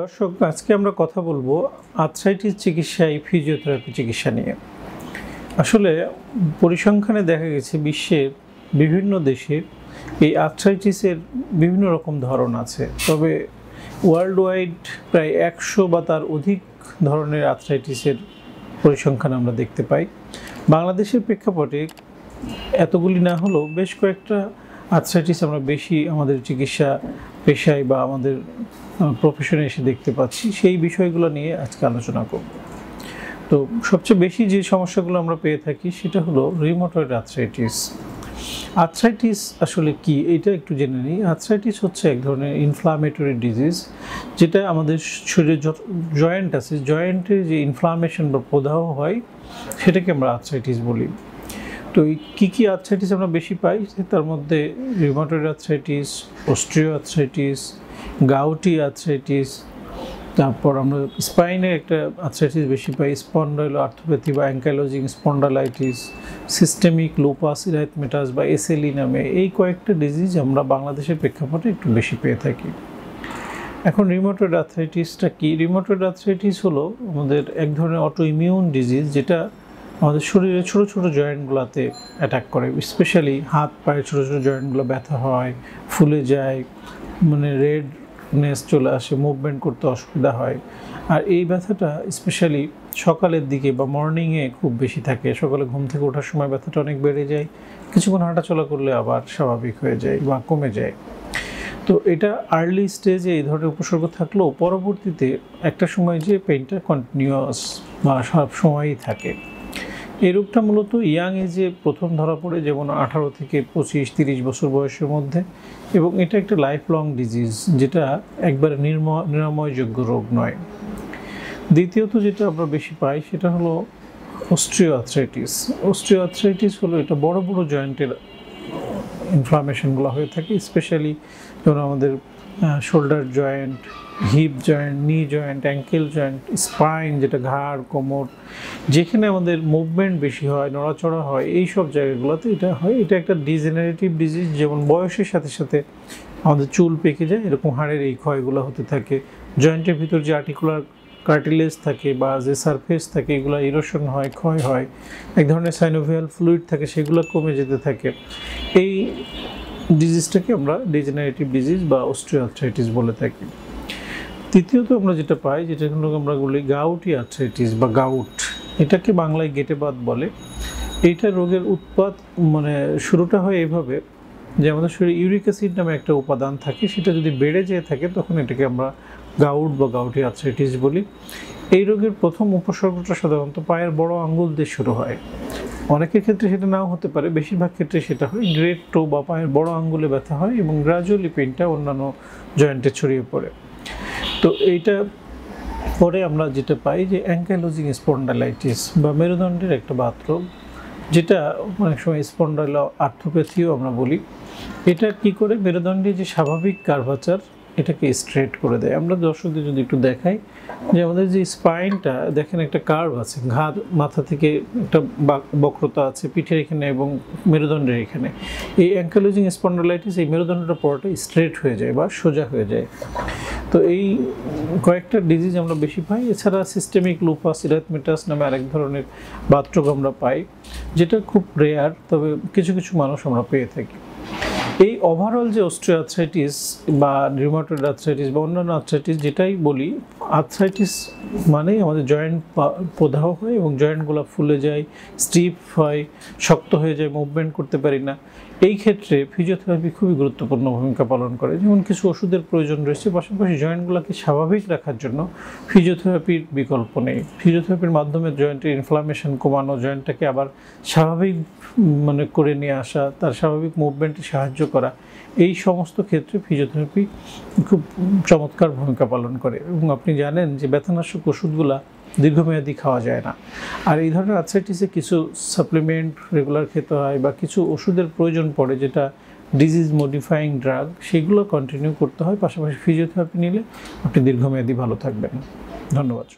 দর্শক, আজকে আমরা কথা বলবো আর্থ্রাইটিস চিকিৎসায় ফিজিওথেরাপি চিকিৎসা নিয়ে। আসলে পরিসংখ্যানে দেখা গেছে বিশ্বের বিভিন্ন দেশে এই আর্থ্রাইটিসের বিভিন্ন রকম ধরন আছে, তবে ওয়ার্ল্ড ওয়াইড প্রায় 100 বা তার অধিক ধরনের আর্থ্রাইটিসের পরিসংখ্যান আমরা দেখতে পাই। বাংলাদেশের প্রেক্ষাপটে এতগুলি না হলেও বেশ কয়েকটা আর্থ্রাইটিস আমরা বেশি আমাদের চিকিৎসা পেশায় বা আমাদের প্রফেশনে এসে দেখতে পাচ্ছি। সেই বিষয়গুলো নিয়ে আজকে আলোচনা করব। তো সবচেয়ে বেশি যে সমস্যাগুলো আমরা পেয়ে থাকি সেটা হলো রিউমাটয়েড আর্থ্রাইটিস। আর্থ্রাইটিস আসলে কি এটা একটু জেনে নিই। আর্থ্রাইটিস হচ্ছে এক ধরনের ইনফ্লামেটরি ডিজিজ, যেটা আমাদের শরীরে যত জয়েন্ট আছে, জয়েন্টে যে ইনফ্লামেশন বা প্রদাহ হয় সেটাকে আমরা আর্থ্রাইটিস বলি। তো কী কী আর্থ্রাইটিস আমরা বেশি পাই তার মধ্যে rheumatoid arthritis, osteo arthritis, gouty arthritis, তারপর আমরা স্পাইনে একটা আর্থ্রাইটিস বেশি পাই, স্পন্ডাইলো আর্থোপ্যাথি বা অ্যাঙ্কাইলোজিং স্পন্ডালাইটিস, সিস্টেমিক লুপাস ইরাইথমেটাস বা এসএলই নামে এই কয়েকটা ডিজিজ আমরা বাংলাদেশের প্রেক্ষাপটে একটু বেশি পেয়ে থাকি। এখন রিউমাটয়েড আর্থ্রাইটিসটা কি? রিউমাটয়েড আর্থ্রাইটিস হলো আমাদের এক ধরনের অটো ইমিউন ডিজিজ, যেটা আমাদের শরীরের ছোটো ছোটো জয়েন্টগুলোতে অ্যাটাক করে। স্পেশালি হাত পায়ের ছোটো ছোটো জয়েন্টগুলো ব্যথা হয়, ফুলে যায়, মানে রেডনেস চলে আসে, মুভমেন্ট করতে অসুবিধা হয়। আর এই ব্যথাটা স্পেশালি সকালের দিকে বা মর্নিংয়ে খুব বেশি থাকে। সকালে ঘুম থেকে ওঠার সময় ব্যথাটা অনেক বেড়ে যায়, কিছুক্ষণ হাঁটাচলা করলে আবার স্বাভাবিক হয়ে যায় বা কমে যায়। তো এটা আর্লি স্টেজে এই ধরনের উপসর্গ থাকলেও পরবর্তীতে একটা সময় যে পেইনটা কন্টিনিউয়াস বা সব সময়ই থাকে। এই রোগটা মূলত ইয়াং এজে প্রথম ধরা পড়ে, যেমন 18 থেকে 25-30 বছর বয়সের মধ্যে, এবং এটা একটা লাইফ লং ডিজিজ, যেটা একবারে নিরাময়যোগ্য রোগ নয়। দ্বিতীয়ত যেটা আমরা বেশি পাই সেটা হলো অস্টিও আর্থ্রাইটিস। অস্টিও আর্থ্রাইটিস হলো এটা বড় বড় জয়েন্টের ইনফ্লামেশনগুলো হয়ে থাকে, স্পেশালি যেমন আমাদের shoulder joint, hip joint, knee joint, ankle joint, spine যেটা ঘাড়, কোমর, যেখানে আমাদের মুভমেন্ট বেশি হয়, নড়াচড়া হয়, এই সব জায়গাগুলোতে এটা হয়। এটা একটা ডিজেনারেটিভ ডিজিজ, যেমন বয়সের সাথে সাথে আমাদের চুল পেকে যায়, এরকম হাড়ের এই ক্ষয়গুলো হতে থাকে। জয়েন্টের ভিতর যে আর্টিকুলার কার্টিলেজ থাকে বা যে সারফেস থাকে, এগুলো ইরোশন হয়, ক্ষয় হয়, এক ধরনের সাইনোভিয়াল ফ্লুইড থাকে, সেগুলো কমে যেতে থাকে। এই ডিজিজটাকে আমরা ডিজেনারেটিভ ডিজিজ বা অস্টিও আর্থ্রাইটিস বলে থাকি। তৃতীয়ত আমরা যেটা পাই, যেটা আমরা বলি গাউটি আর্থ্রাইটিস বা গাউট, এটাকে বাংলায় গেটেবাত বলে। এইটা রোগের উৎপাত মানে শুরুটা হয় এইভাবে যে আমাদের শরীরে ইউরিক অ্যাসিড নামে একটা উপাদান থাকে, সেটা যদি বেড়ে যেয়ে থাকে তখন এটাকে আমরা গাউট বা গাউটি আর্থ্রাইটিস বলি। এই রোগের প্রথম উপসর্গটা সাধারণত পায়ের বড় আঙ্গুল দিয়ে শুরু হয়। অনেকের ক্ষেত্রে সেটা নাও হতে পারে, বেশিরভাগ ক্ষেত্রে সেটা হয় গ্রেট টো বা পায়ের বড় আঙ্গুলে ব্যথা হয় এবং গ্রাজুয়ালি পেইনটা অন্যান্য জয়েন্টে ছড়িয়ে পড়ে। তো এইটা পরে আমরা যেটা পাই যে অ্যাঙ্কাইলোজিং স্পন্ডালাইটিস বা মেরুদণ্ডের একটা বাতরোগ, যেটা অনেক সময় স্পন্ডাইলো আর্থোপ্যাথিও আমরা বলি। এটা কি করে মেরুদণ্ডের যে স্বাভাবিক কার্ভাচার এটাকে স্ট্রেট করে দেয়। আমরা দর্শকদের যদি একটু দেখাই যে আমাদের যে স্পাইনটা দেখেন একটা কার্ভ আছে, ঘাড় মাথা থেকে একটা বক্রতা আছে পিঠের এখানে এবং মেরুদণ্ডের এখানে। এই অ্যাঙ্কাইলোজিং স্পন্ডালাইটিস এই মেরুদণ্ডটা পুরোটা স্ট্রেট হয়ে যায় বা সোজা হয়ে যায়। তো এই কয়েকটা ডিজিজ আমরা বেশি পাই। এছাড়া সিস্টেমিক লুপাস ইরাইথমেটাস নামে আরেক ধরনের বাতরোগ আমরা পাই, যেটা খুব রেয়ার, তবে কিছু কিছু মানুষ আমরা পেয়ে থাকি। এই ওভারঅল যে অস্টিও আর্থ্রাইটিস বা রিউমাটয়েড আর্থ্রাইটিস বা অন্যান্য আর্থ্রাইটিস যেটাই বলি, আর্থ্রাইটিস মানে আমাদের জয়েন্ট প্রদাহ হয় এবং জয়েন্টগুলো ফুলে যায়, স্টিফ হয়, শক্ত হয়ে যায়, মুভমেন্ট করতে পারি না। এই ক্ষেত্রে ফিজিওথেরাপি খুবই গুরুত্বপূর্ণ ভূমিকা পালন করে। যেমন কিছু ওষুধের প্রয়োজন রয়েছে, পাশাপাশি জয়েন্টগুলোকে স্বাভাবিক রাখার জন্য ফিজিওথেরাপির বিকল্প নেই। ফিজিওথেরাপির মাধ্যমে জয়েন্টের ইনফ্লামেশন কমানো, জয়েন্টটাকে আবার স্বাভাবিক মানে করে নিয়ে আসা, তার স্বাভাবিক মুভমেন্টে সাহায্য করা, এই সমস্ত ক্ষেত্রে ফিজিওথেরাপি খুব চমৎকার ভূমিকা পালন করে। এবং আপনি জানেন যে ব্যথানাশক ওষুধগুলা দীর্ঘমেয়াদী খাওয়া যায় না। আর এই ধরনের আর্থ্রাইটিসে কিছু সাপ্লিমেন্ট রেগুলার খেতে হয় বা কিছু ওষুধের প্রয়োজন পড়ে, যেটা ডিজিজ মডিফাইং ড্রাগ, সেগুলো কন্টিনিউ করতে হয়। পাশাপাশি ফিজিওথেরাপি নিলে আপনি দীর্ঘমেয়াদী ভালো থাকবেন। ধন্যবাদ।